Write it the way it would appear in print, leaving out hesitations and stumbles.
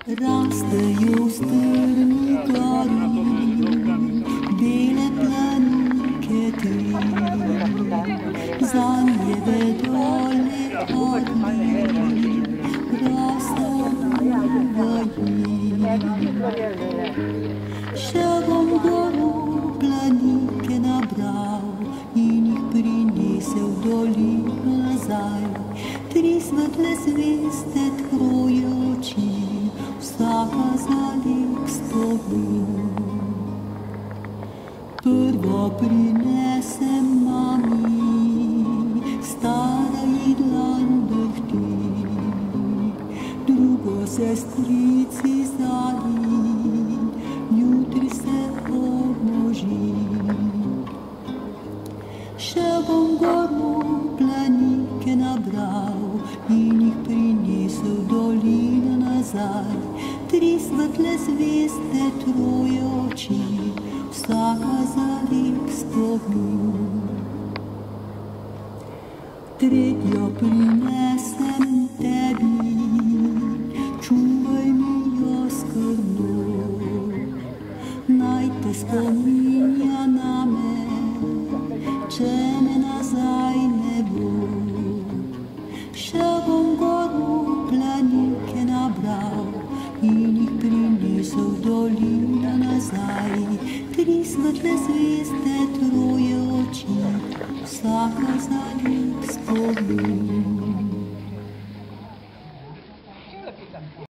Rastejo strmi gori, bele planike tri, za nje vedole orli, še bom goro planike nabral in jih prinesel v dolino nazaj. Tri svetle zvezde tvoje oči, vsaka za lik spomin. Prvo prinesem mami, stara ji dlan drhti, drugo sestrici zali, jutri se obmoži. Še bom goro planike nabral in jih prinesel v dolino nazaj. Tri svetle zvezde tvoje oči, vsaka za lik spomin. Tretjo prinesem tebi, čuvaj mi jo skrbno, naj te spominja name, če me nazaj ne bo. Še bom goro planike nabral in jih prinesel v dolino nazaj. Tri svetle zvezde tvoje oči, vsaka za lik spomin.